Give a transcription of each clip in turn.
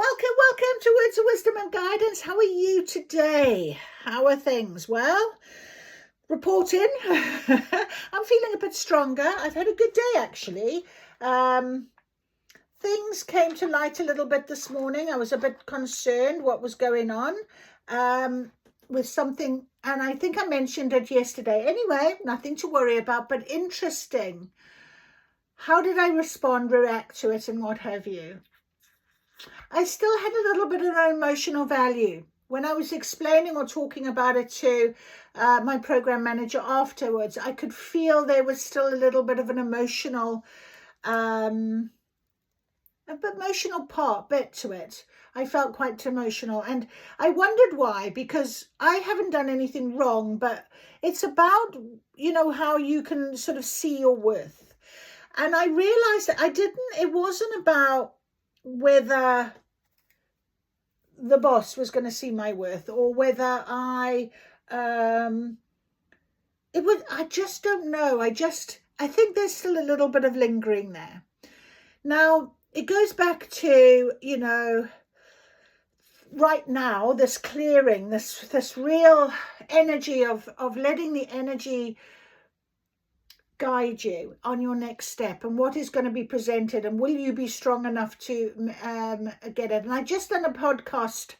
Welcome to Words of Wisdom and Guidance. How are you today? How are things? Well, reporting. I'm feeling a bit stronger. I've had a good day, actually. Things came to light a little bit this morning. I was a bit concerned what was going on with something, and I think I mentioned it yesterday. Anyway, nothing to worry about, but interesting. How did I respond, react to it, and what have you? I still had a little bit of an emotional value. When I was explaining or talking about it to my program manager afterwards, I could feel there was still a little bit of an emotional bit to it. I felt quite emotional, and I wondered why, because I haven't done anything wrong, but it's about, how you can sort of see your worth. And I realized that it wasn't about whether the boss was going to see my worth or whether I just don't know. I think there's still a little bit of lingering there. Now, it goes back to, right now, this clearing, this real energy of letting the energy guide you on your next step and what is going to be presented, and will you be strong enough to get it. And I just done a podcast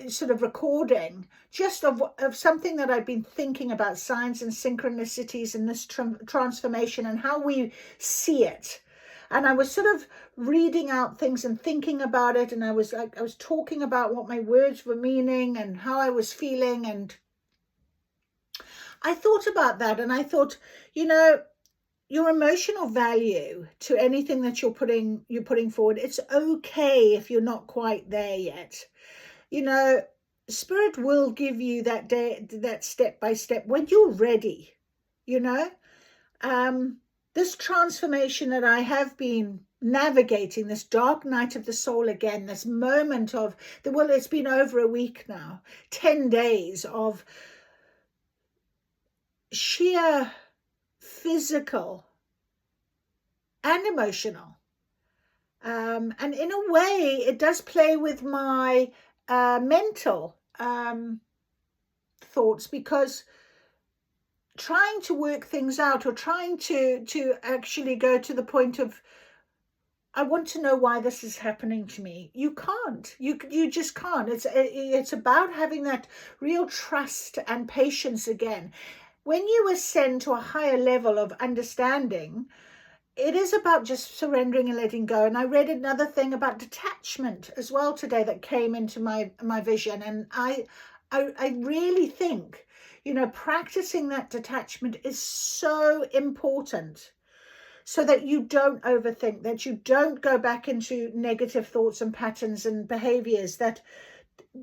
sort of recording just of something that I've been thinking about, signs and synchronicities in this transformation and how we see it. And I was sort of reading out things and thinking about it, and I was talking about what my words were meaning and how I was feeling, and I thought about that, and I thought, your emotional value to anything that you're putting forward, it's okay if you're not quite there yet. Spirit will give you that step by step when you're ready. This transformation that I have been navigating, this dark night of the soul again, this moment of it's been over a week now, 10 days of sheer physical and emotional, and in a way it does play with my mental thoughts, because trying to work things out or trying to actually go to the point of, I want to know why this is happening to me. You can't. You just can't. It's about having that real trust and patience again. When you ascend to a higher level of understanding, it is about just surrendering and letting go. And I read another thing about detachment as well today that came into my vision. And I really think, practicing that detachment is so important, so that you don't overthink, that you don't go back into negative thoughts and patterns and behaviors that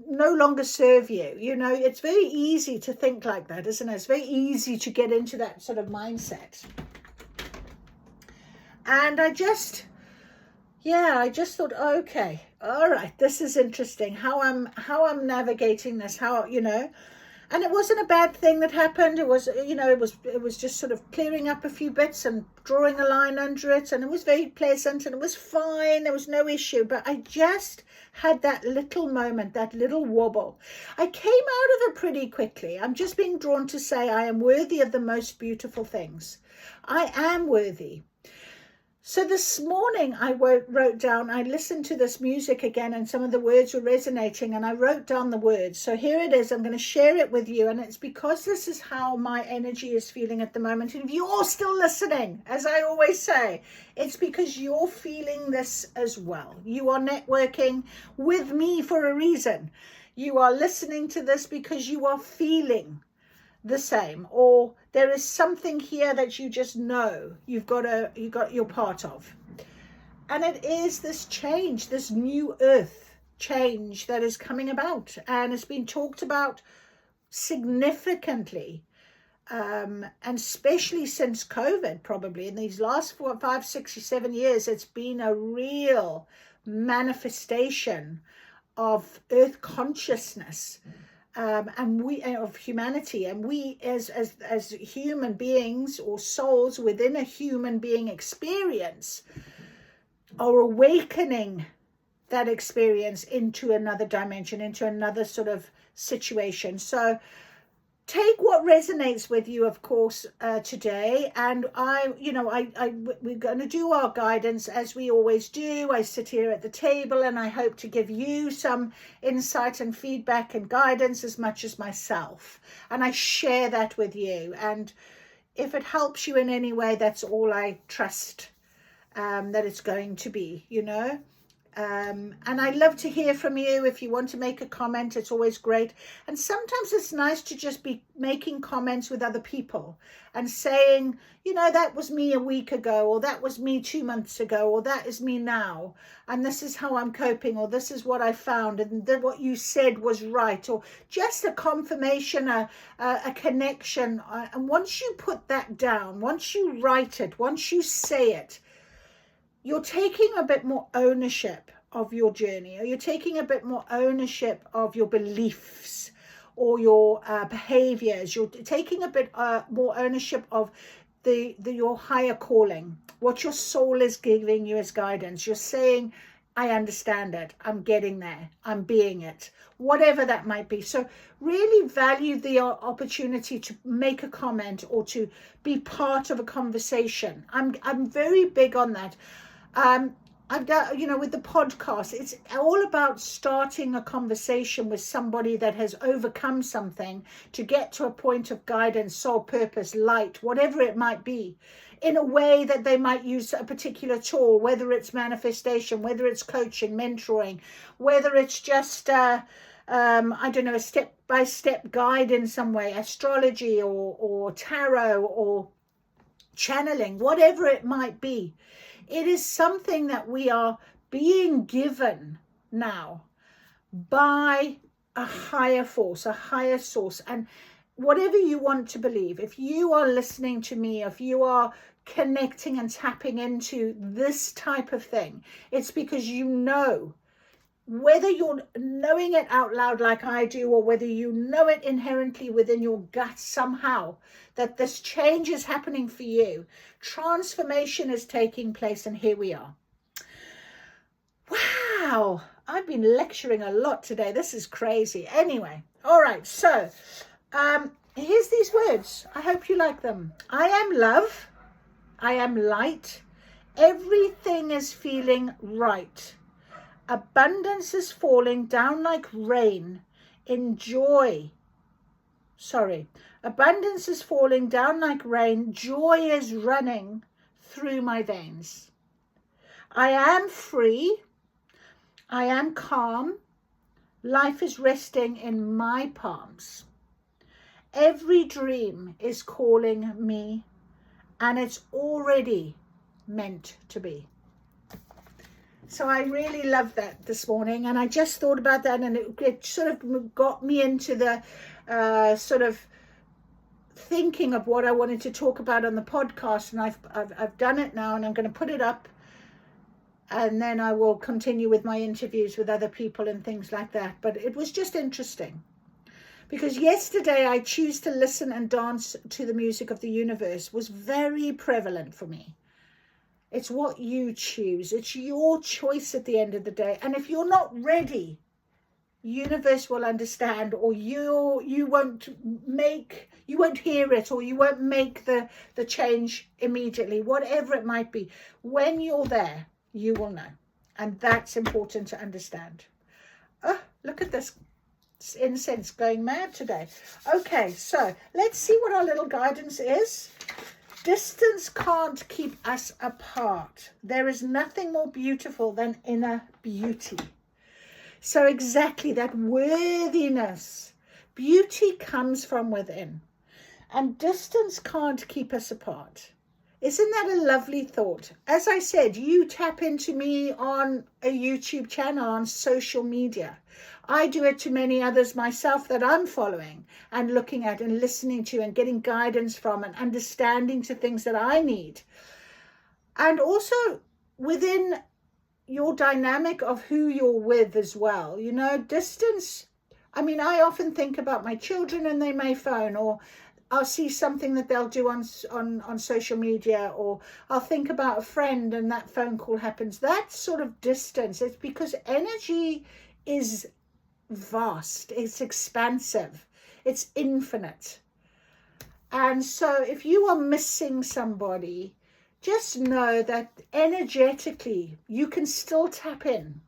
no longer serve you. It's very easy to think like that, isn't it? It's very easy to get into that sort of mindset. And I just thought, okay, all right, this is interesting, how I'm navigating this, and it wasn't a bad thing that happened. It was, it was just sort of clearing up a few bits and drawing a line under it, and it was very pleasant and it was fine. There was no issue, but I just had that little moment, that little wobble. I came out of it pretty quickly. I'm just being drawn to say I am worthy of the most beautiful things. I am worthy. So this morning I wrote down, I listened to this music again, and some of the words were resonating, and I wrote down the words. So here it is. I'm going to share it with you, and it's because this is how my energy is feeling at the moment. And if you're still listening, as I always say, it's because you're feeling this as well. You are networking with me for a reason. You are listening to this because you are feeling the same, or there is something here that you just know you're part of. And it is this change, this new earth change that is coming about, and it's been talked about significantly, and especially since COVID, probably in these last 4, 5, 6, 7 years, it's been a real manifestation of earth consciousness, and we of humanity, and we as human beings or souls within a human being experience are awakening that experience into another dimension, into another sort of situation. So take what resonates with you, of course, today. And we're going to do our guidance as we always do. I sit here at the table and I hope to give you some insight and feedback and guidance as much as myself. And I share that with you. And if it helps you in any way, that's all I trust that it's going to be, and I'd love to hear from you. If you want to make a comment, it's always great. And sometimes it's nice to just be making comments with other people and saying, that was me a week ago, or that was me 2 months ago, or that is me now, and this is how I'm coping, or this is what I found, and what you said was right, or just a confirmation, a connection. And once you put that down, once you write it, once you say it, you're taking a bit more ownership of your journey, or you're taking a bit more ownership of your beliefs or your behaviors. You're taking a bit more ownership of your higher calling, what your soul is giving you as guidance. You're saying, I understand it. I'm getting there. I'm being it, whatever that might be. So really value the opportunity to make a comment or to be part of a conversation. I'm very big on that. I've got, with the podcast, it's all about starting a conversation with somebody that has overcome something to get to a point of guidance, soul purpose, light, whatever it might be, in a way that they might use a particular tool, whether it's manifestation, whether it's coaching, mentoring, whether it's just, a step-by-step guide in some way, astrology or tarot or channeling, whatever it might be. It is something that we are being given now by a higher force, a higher source. And whatever you want to believe, if you are listening to me, if you are connecting and tapping into this type of thing, it's because whether you're knowing it out loud like I do, or whether you know it inherently within your gut somehow, that this change is happening for you. Transformation is taking place, and here we are. Wow, I've been lecturing a lot today. This is crazy. Anyway, all right, so here's these words. I hope you like them. I am love. I am light. Abundance is feeling right. Abundance is falling down like rain. Abundance is falling down like rain. Joy is running through my veins. I am free. I am calm. Life is resting in my palms. Every dream is calling me, and it's already meant to be. So I really loved that this morning, and I just thought about that, and it sort of got me into the sort of thinking of what I wanted to talk about on the podcast, and I've done it now, and I'm going to put it up, and then I will continue with my interviews with other people and things like that. But it was just interesting, because yesterday I choose to listen and dance to the music of the universe was very prevalent for me. It's what you choose. It's your choice at the end of the day. And if you're not ready, universe will understand, or you won't hear it, or you won't make the change immediately, whatever it might be. When you're there, you will know. And that's important to understand. Oh, look at this incense going mad today. Okay, so let's see what our little guidance is. Distance can't keep us apart. There is nothing more beautiful than inner beauty. So exactly that worthiness. Beauty comes from within. And distance can't keep us apart. Isn't that a lovely thought? As I said, you tap into me on a YouTube channel, on social media. I do it to many others myself that I'm following and looking at and listening to and getting guidance from and understanding to things that I need. And also within your dynamic of who you're with as well. Distance, I often think about my children, and they may phone, or I'll see something that they'll do on social media, or I'll think about a friend and that phone call happens. That sort of distance, it's because energy is vast, it's expansive, it's infinite. And so if you are missing somebody, just know that energetically you can still tap in.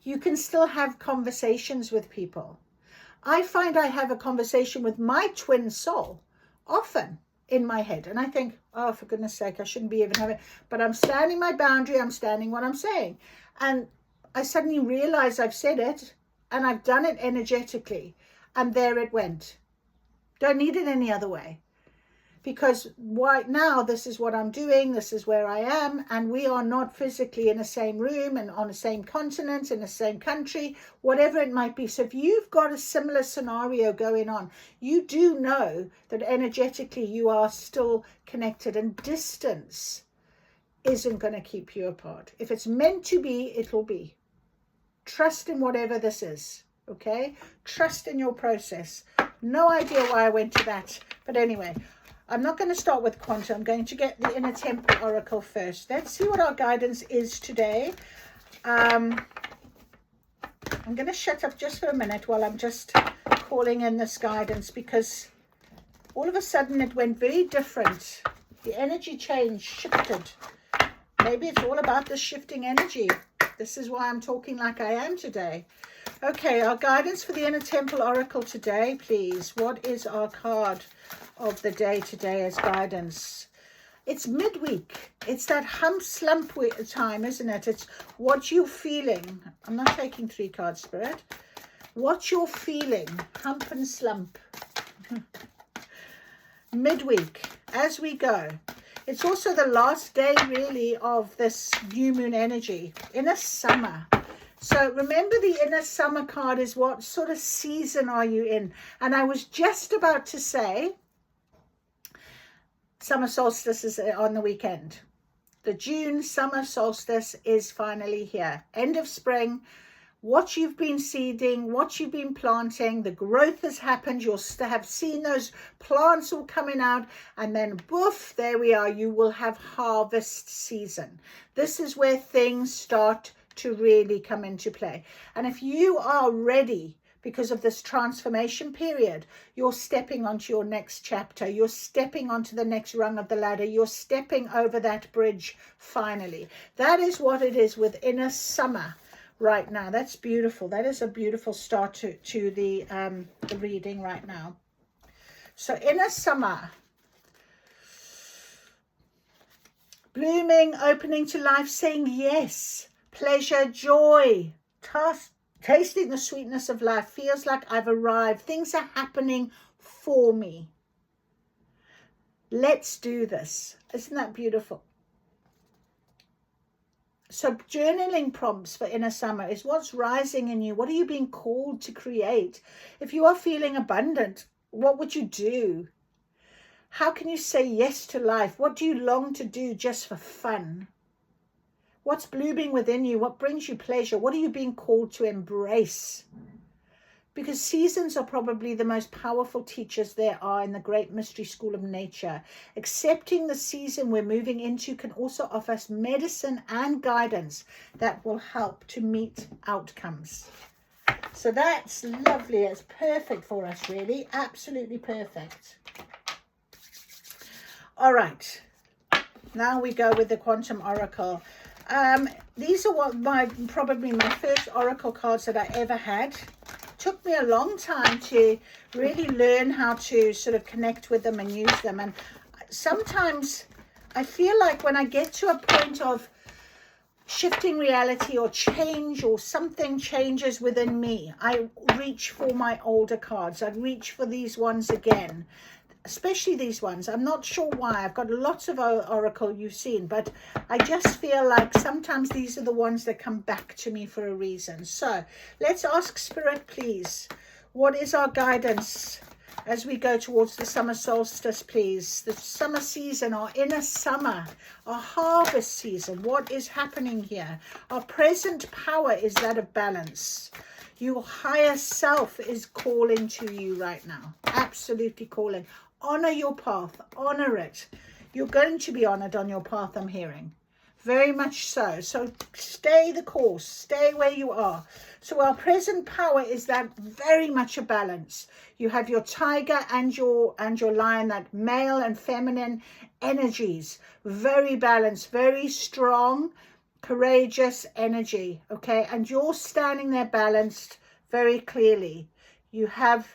You can still have conversations with people. I find I have a conversation with my twin soul often in my head. And I think, oh, for goodness sake, I shouldn't be even having, but I'm standing my boundary. I'm standing what I'm saying. And I suddenly realize I've said it and I've done it energetically. And there it went. Don't need it any other way. Because right now, this is what I'm doing, this is where I am, and we are not physically in the same room and on the same continent, in the same country, whatever it might be. So if you've got a similar scenario going on, you do know that energetically you are still connected, and distance isn't going to keep you apart. If it's meant to be, it will be. Trust in whatever this is, okay? Trust in your process. No idea why I went to that, but anyway, I'm not going to start with quantum. I'm going to get the Inner Temple Oracle first. Let's see what our guidance is today. I'm going to shut up just for a minute while I'm just calling in this guidance, because all of a sudden it went very different. The energy change shifted. Maybe it's all about the shifting energy. This is why I'm talking like I am today. Okay, our guidance for the Inner Temple Oracle today, please. What is our card of the day today as guidance? It's midweek. It's that hump slump time, isn't it? It's what you're feeling. I'm not taking 3 cards, Spirit. What you're feeling, hump and slump. Midweek, as we go. It's also the last day, really, of this new moon energy. Inner summer. So remember, the inner summer card is what sort of season are you in? And I was just about to say, summer solstice is on the weekend. The June summer solstice is finally here. End of spring. What you've been seeding, what you've been planting, the growth has happened. You'll have seen those plants all coming out, and then boof, there we are. You will have harvest season. This is where things start to really come into play. And if you are ready because of this transformation period, you're stepping onto your next chapter. You're stepping onto the next rung of the ladder. You're stepping over that bridge finally. That is what it is with inner summer right now. That's beautiful. That is a beautiful start to the reading right now. So inner summer. Blooming, opening to life, saying yes. Pleasure, joy, tasting the sweetness of life. Feels like I've arrived. Things are happening for me. Let's do this. Isn't that beautiful? So journaling prompts for inner summer is what's rising in you. What are you being called to create? If you are feeling abundant, what would you do? How can you say yes to life? What do you long to do just for fun? What's blooming within you? What brings you pleasure? What are you being called to embrace? Because seasons are probably the most powerful teachers there are in the great mystery school of nature. Accepting the season we're moving into can also offer us medicine and guidance that will help to meet outcomes. So that's lovely. It's perfect for us, really. Absolutely perfect. All right. Now we go with the Quantum Oracle. These are probably my first oracle cards that I ever had. Took me a long time to really learn how to sort of connect with them and use them. And sometimes I feel like when I get to a point of shifting reality or change, or something changes within me, I reach for my older cards. I reach for these ones again. Especially these ones. I'm not sure why. I've got lots of oracle you've seen, but I just feel like sometimes these are the ones that come back to me for a reason. So let's ask Spirit, please. What is our guidance as we go towards the summer solstice, please? The summer season, our inner summer, our harvest season. What is happening here? Our present power is that of balance. Your higher self is calling to you right now. Absolutely calling. Honor your path. Honor it. You're going to be honored on your path, I'm hearing. Very much so. So stay the course. Stay where you are. So our present power is that very much a balance. You have your tiger and your lion, that male and feminine energies. Very balanced, very strong, courageous energy. Okay, and you're standing there balanced very clearly. You have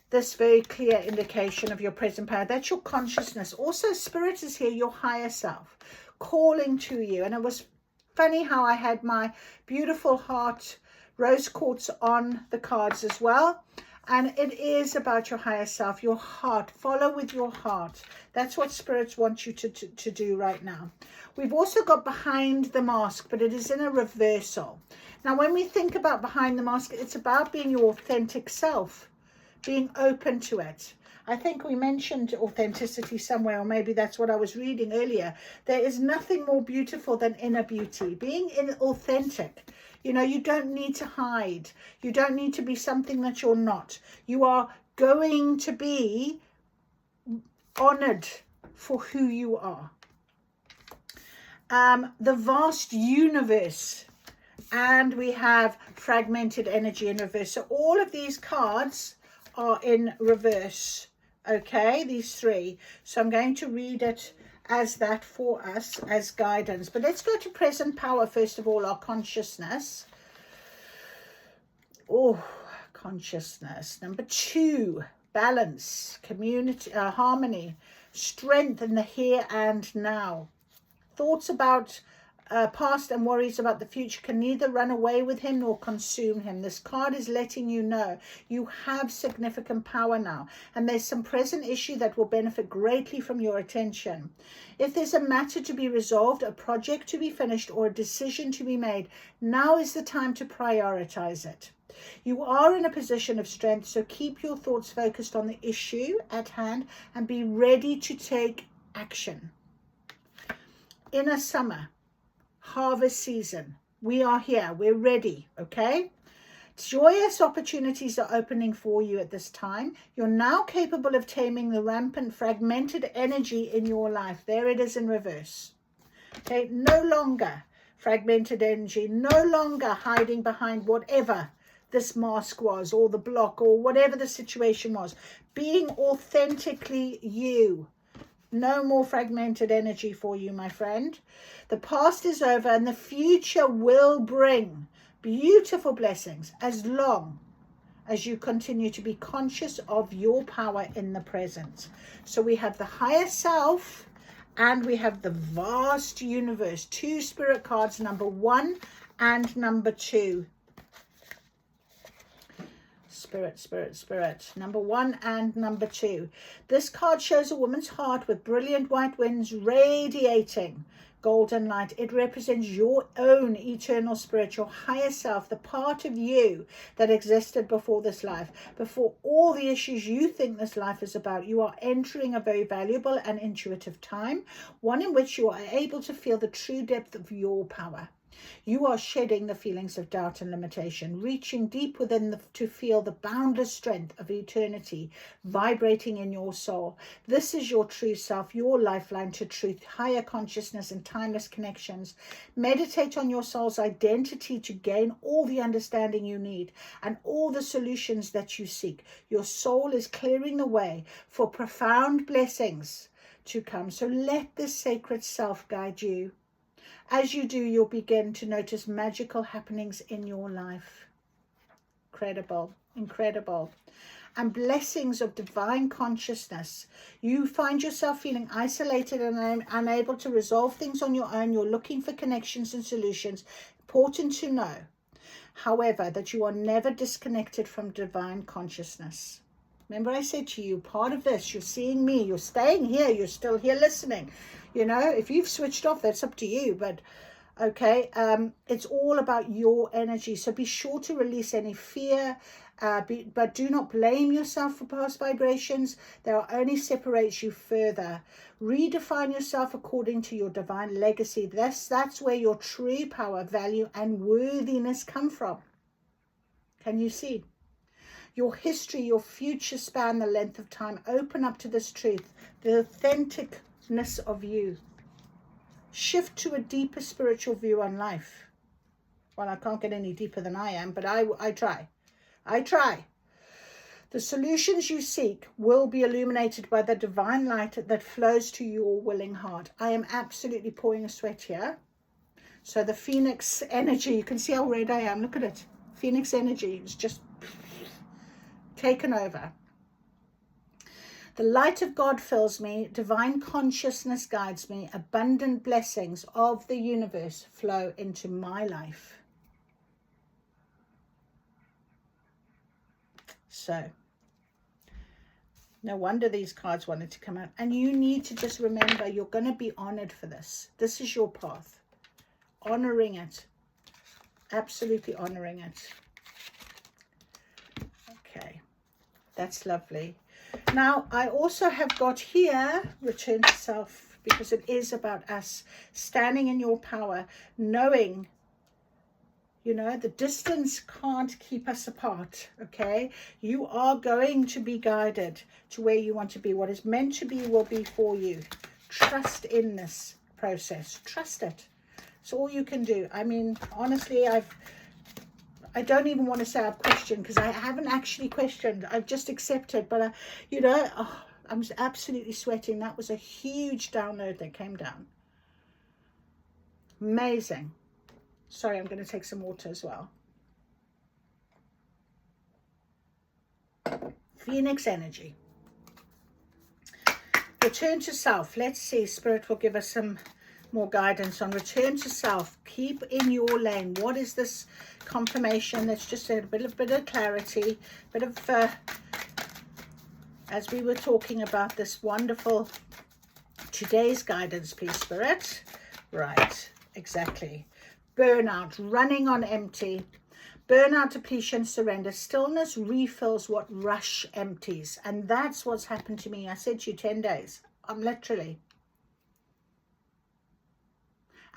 this very clear indication of your present power. That's your consciousness. Also, spirit is here, your higher self, calling to you. And it was funny how I had my beautiful heart rose quartz on the cards as well. And it is about your higher self, your heart. Follow with your heart. That's what spirits want you to do right now. We've also got behind the mask, but it is in a reversal. Now, when we think about behind the mask, it's about being your authentic self, being open to it. I think we mentioned authenticity somewhere, or maybe that's what I was reading earlier. There is nothing more beautiful than inner beauty, being authentic. You know, you don't need to hide. You don't need to be something that you're not. You are going to be honored for who you are. The vast universe, and we have fragmented energy in reverse. So all of these cards are in reverse. Okay, these three. So I'm going to read it as that for us as guidance. But let's go to present power first of all, our consciousness. Oh, consciousness. Number 2, balance, community, harmony, strength in the here and now. Thoughts about past and worries about the future can neither run away with him nor consume him. This card is letting you know you have significant power now, and there's some present issue that will benefit greatly from your attention. If there's a matter to be resolved, a project to be finished, or a decision to be made, now is the time to prioritize it. You are in a position of strength, so keep your thoughts focused on the issue at hand and be ready to take action. Inner summer, harvest season, we are here, we're ready. Okay, joyous opportunities are opening for you at this time. You're now capable of taming the rampant fragmented energy in your life. There it is in reverse. Okay, no longer fragmented energy, no longer hiding behind whatever this mask was, or the block, or whatever the situation was. Being authentically you. No more fragmented energy for you, my friend. The past is over and the future will bring beautiful blessings as long as you continue to be conscious of your power in the present. So we have the higher self and we have the vast universe. 2 spirit cards, number 1 and number 2. Spirit, spirit, spirit. Number 1 and number 2. This card shows a woman's heart with brilliant white winds radiating golden light. It represents your own eternal spirit, your higher self, the part of you that existed before this life, before all the issues you think this life is about. You are entering a very valuable and intuitive time, one in which you are able to feel the true depth of your power. You are shedding the feelings of doubt and limitation, reaching deep within to feel the boundless strength of eternity vibrating in your soul. This is your true self, your lifeline to truth, higher consciousness, and timeless connections. Meditate on your soul's identity to gain all the understanding you need and all the solutions that you seek. Your soul is clearing the way for profound blessings to come. So let this sacred self guide you. As you do, you'll begin to notice magical happenings in your life. Incredible, incredible. And blessings of divine consciousness. You find yourself feeling isolated and unable to resolve things on your own. You're looking for connections and solutions. Important to know, however, that you are never disconnected from divine consciousness. Remember I said to you, part of this, you're seeing me, you're staying here, you're still here listening. You know, if you've switched off, that's up to you. But, okay, it's all about your energy. So be sure to release any fear, but do not blame yourself for past vibrations. They will only separate you further. Redefine yourself according to your divine legacy. That's where your true power, value, and worthiness come from. Can you see? Your history, your future span the length of time. Open up to this truth, the authenticness of you. Shift to a deeper spiritual view on life. Well, I can't get any deeper than I am, but I try. I try. The solutions you seek will be illuminated by the divine light that flows to your willing heart. I am absolutely pouring a sweat here. So the Phoenix energy, you can see how red I am. Look at it. Phoenix energy is just taken over. The light of God fills me. Divine consciousness guides me. Abundant blessings of the universe flow into my life. So, no wonder these cards wanted to come out. And you need to just remember, you're going to be honored for this. This is your path. Honoring it. Absolutely honoring it. Okay. That's lovely. Now, I also have got here, return to self, because it is about us standing in your power, knowing, you know, the distance can't keep us apart, okay? You are going to be guided to where you want to be. What is meant to be will be for you. Trust in this process. Trust it. It's all you can do. I mean, honestly, I don't even want to say I've questioned, because I haven't actually questioned. I've just accepted. But, you know, I'm absolutely sweating. That was a huge download that came down. Amazing. Sorry, I'm going to take some water as well. Phoenix energy. Return to self. Let's see. Spirit will give us some more guidance on return to self. Keep in your lane. What is this confirmation? That's just a bit of clarity, bit of as we were talking about this wonderful today's guidance, please, Spirit. Right, exactly. Burnout, running on empty. Burnout, depletion, surrender. Stillness refills what rush empties. And that's what's happened to me. I said to you 10 days. I'm literally.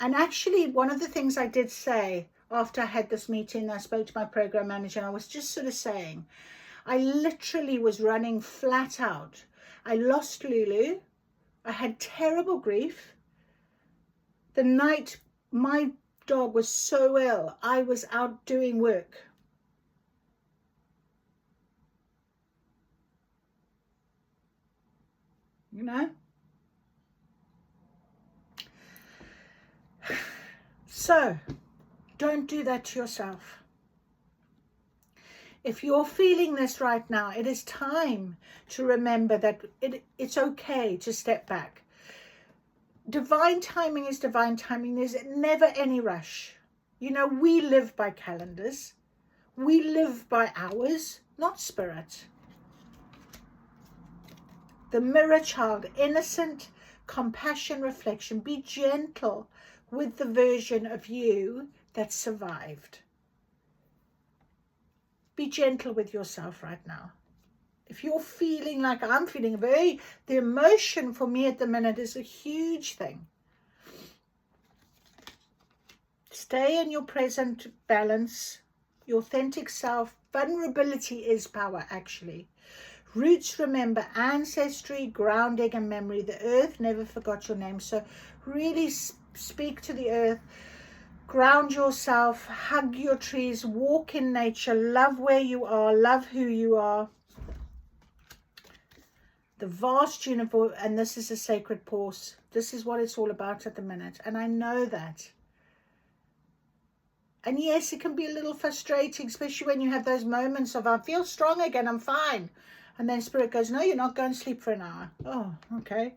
And actually, one of the things I did say after I had this meeting, I spoke to my program manager, and I was just sort of saying, I literally was running flat out. I lost Lulu. I had terrible grief. The night my dog was so ill, I was out doing work. You know? So, don't do that to yourself. If you're feeling this right now, it is time to remember that it's okay to step back. Divine timing is divine timing. There's never any rush. You know, we live by calendars. We live by hours, not spirit. The mirror child, innocent, compassion, reflection. Be gentle with the version of you that survived. Be gentle with yourself right now. If you're feeling like I'm feeling, the emotion for me at the minute is a huge thing. Stay in your present balance, your authentic self. Vulnerability is power, actually. Roots, remember, ancestry, grounding and memory. The earth never forgot your name. So really speak to the earth. Ground yourself, hug your trees, walk in nature, love where you are, love who you are. The vast universe, and this is a sacred pause. This is what it's all about at the minute, and I know that. And yes, it can be a little frustrating, especially when you have those moments of, I feel strong again, I'm fine. And then Spirit goes, no, you're not going to sleep for an hour. Oh, okay.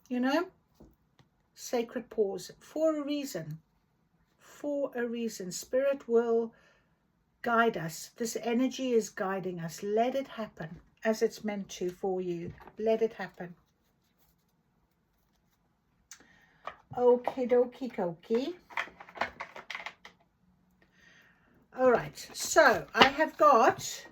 You know, sacred pause for a reason. For a reason. Spirit will guide us. This energy is guiding us. Let it happen as it's meant to for you. Let it happen. Okie dokie dokie. All right, so I have got,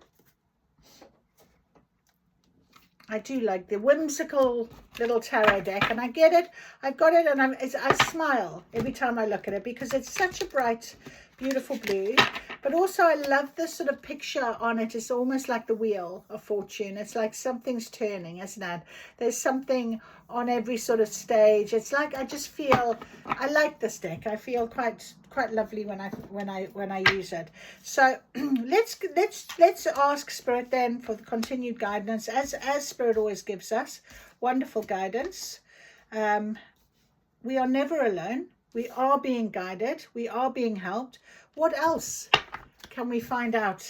I do like the whimsical little tarot deck, and I get it. I've got it, and I smile every time I look at it because it's such a bright, beautiful blue. But also I love this sort of picture on it. It's almost like the wheel of fortune. It's like something's turning, isn't it? There's something on every sort of stage. It's like I just feel I like this deck. I feel quite lovely when I use it. So let's ask Spirit then for the continued guidance, as Spirit always gives us wonderful guidance. We are never alone. We are being guided. We are being helped. What else can we find out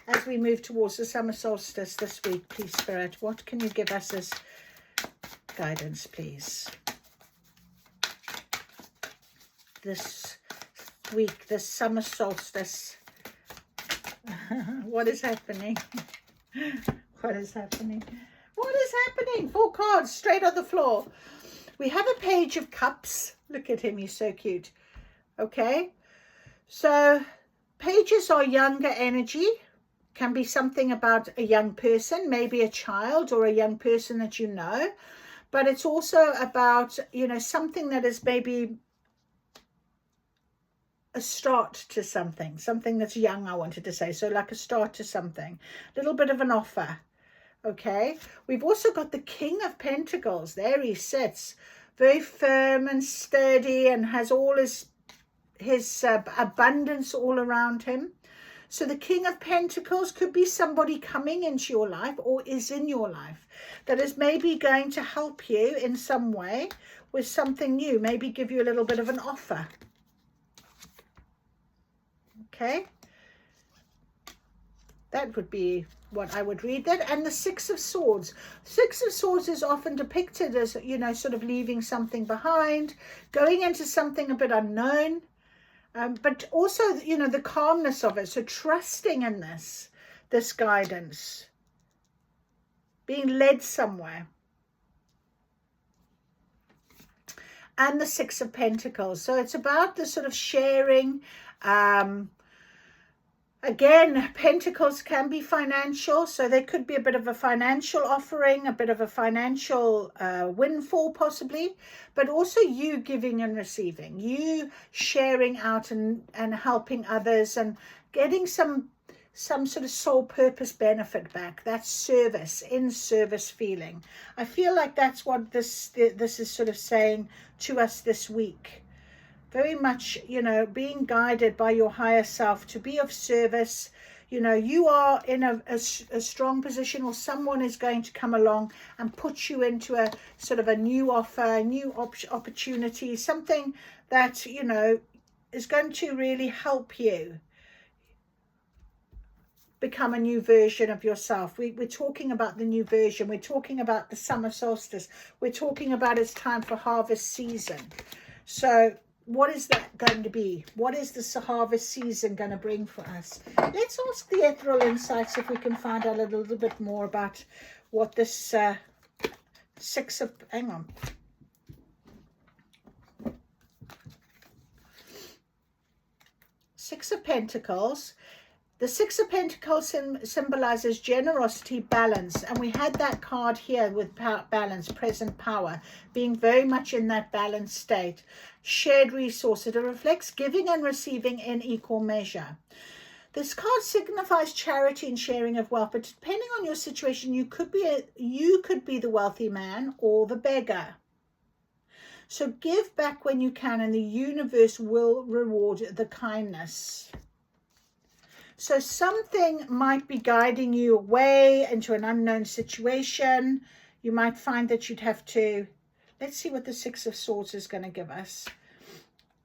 as we move towards the summer solstice this week, please, Spirit? What can you give us as guidance, please? This week, this summer solstice. What is happening? What is happening? What is happening? 4 cards straight on the floor. We have a Page of Cups. Look at him, he's so cute. Okay, so pages are younger energy. Can be something about a young person, maybe a child or a young person that you know. But it's also about, you know, something that is maybe a start to something that's young, I wanted to say. So like a start to something, a little bit of an offer. Okay, we've also got the King of Pentacles. There he sits, very firm and sturdy, and has all his abundance all around him. So the King of Pentacles could be somebody coming into your life or is in your life that is maybe going to help you in some way with something new, maybe give you a little bit of an offer. Okay, that would be what I would read that. And the Six of Swords. Six of Swords is often depicted as, you know, sort of leaving something behind, going into something a bit unknown, but also, you know, the calmness of it. So trusting in this guidance, being led somewhere. And the Six of Pentacles. So it's about the sort of sharing. Again, pentacles can be financial, so there could be a bit of a financial offering, a bit of a financial windfall possibly, but also you giving and receiving, you sharing out and helping others and getting some sort of soul purpose benefit back. That service, in service feeling. I feel like that's what this is sort of saying to us this week. Very much, you know, being guided by your higher self to be of service. You know, you are in a strong position, or someone is going to come along and put you into a sort of a new offer, a new opportunity, something that, you know, is going to really help you become a new version of yourself. We're talking about the new version. We're talking about the summer solstice. We're talking about it's time for harvest season. So what is that going to be? What is the harvest season going to bring for us? Let's ask the ethereal insights if we can find out a little bit more about what this Six of Pentacles. The Six of Pentacles symbolizes generosity, balance, and we had that card here with balance, present power, being very much in that balanced state. Shared resources. It reflects giving and receiving in equal measure. This card signifies charity and sharing of wealth, but depending on your situation, you could be the wealthy man or the beggar. So give back when you can, and the universe will reward the kindness. So something might be guiding you away into an unknown situation. You might find that you'd have to, let's see what the Six of Swords is going to give us.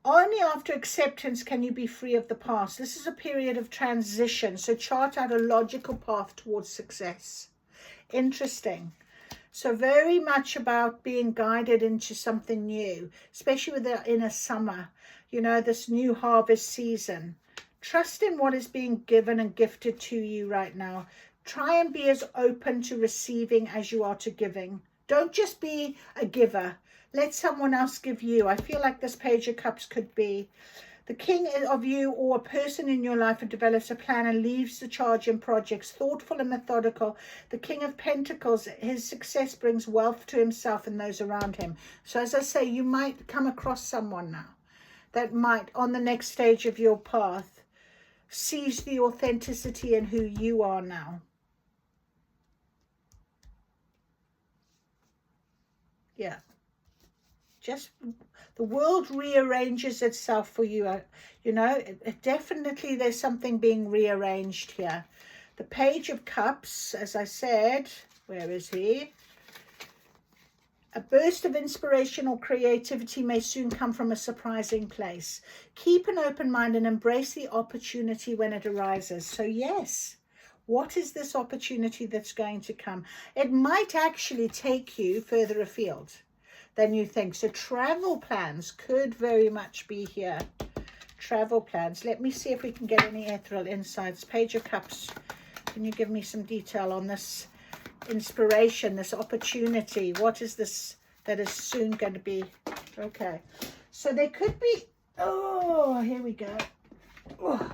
Only after acceptance can you be free of the past. This is a period of transition. So chart out a logical path towards success. Interesting. So very much about being guided into something new, especially with the inner summer, you know, this new harvest season. Trust in what is being given and gifted to you right now. Try and be as open to receiving as you are to giving. Don't just be a giver. Let someone else give you. I feel like this Page of Cups could be The king of you, or a person in your life, who develops a plan and leaves the charge in projects, thoughtful and methodical. The king of pentacles, his success brings wealth to himself and those around him. So as I say, you might come across someone now that might, on the next stage of your path, sees the authenticity in who you are now. Yeah. Just the world rearranges itself for you. You know, definitely there's something being rearranged here. The Page of Cups, as I said, where is he? A burst of inspiration or creativity may soon come from a surprising place. Keep an open mind and embrace the opportunity when it arises. So yes, what is this opportunity that's going to come? It might actually take you further afield than you think. So travel plans could very much be here. Travel plans. Let me see if we can get any ethereal insights. Page of Cups. Can you give me some detail on this inspiration, this opportunity? What is this that is soon going to be? Okay. So there could be, oh, here we go. Oh.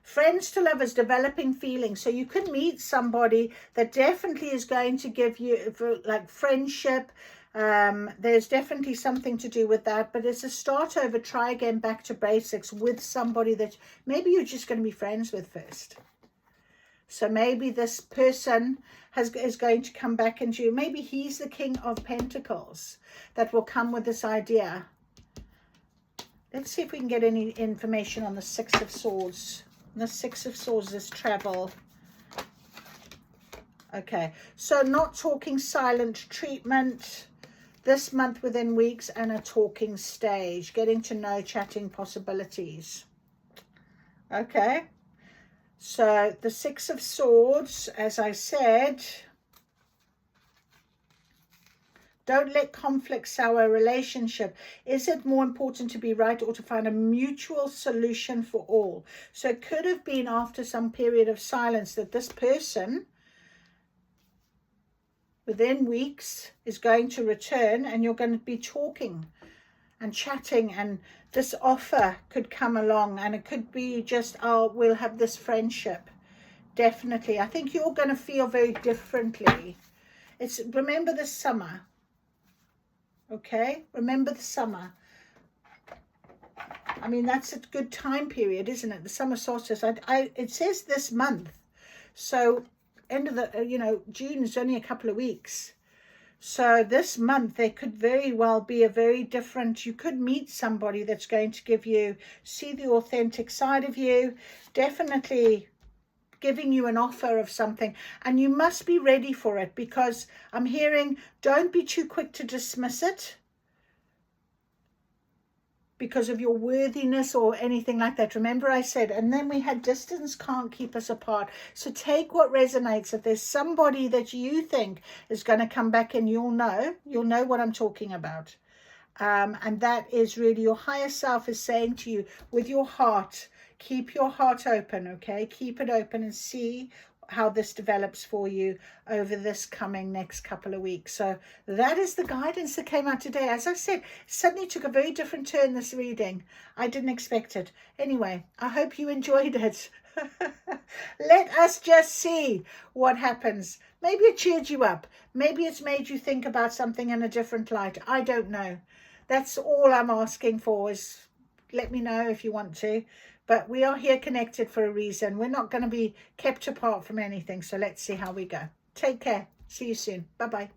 Friends to lovers, developing feelings. So you could meet somebody that definitely is going to give you, like, friendship. There's definitely something to do with that, but it's a start over, try again, back to basics with somebody that maybe you're just going to be friends with first. So maybe this person is going to come back into you. Maybe he's the King of Pentacles that will come with this idea. Let's see if we can get any information on the Six of Swords. The Six of Swords is travel. Okay, so not talking, silent treatment this month within weeks, and a talking stage, getting to know, chatting possibilities. Okay, so the Six of Swords, as I said, don't let conflict sour a relationship. Is it more important to be right or to find a mutual solution for all? So it could have been after some period of silence that this person within weeks is going to return, and you're going to be talking and chatting, and this offer could come along, and it could be just, oh, we'll have this friendship. Definitely. I think you're going to feel very differently. Remember the summer. Okay, remember the summer. I mean, that's a good time period, isn't it? The summer solstice. It says this month, so end of the June is only a couple of weeks. So this month there could very well be a very different. You could meet somebody that's going to give you, see the authentic side of you. Definitely giving you an offer of something, and you must be ready for it, because I'm hearing don't be too quick to dismiss it because of your worthiness or anything like that. Remember I said, and then we had distance can't keep us apart. So take what resonates. If there's somebody that you think is going to come back, and you'll know what I'm talking about. And that is really your higher self is saying to you with your heart, keep your heart open, okay? Keep it open and see how this develops for you over this coming next couple of weeks. So that is the guidance that came out today. As I said, suddenly took a very different turn, this reading. I didn't expect it. Anyway, I hope you enjoyed it. Let us just see what happens. Maybe it cheered you up. Maybe it's made you think about something in a different light. I don't know. That's all I'm asking for, is let me know if you want to. But we are here connected for a reason. We're not going to be kept apart from anything. So let's see how we go. Take care. See you soon. Bye-bye.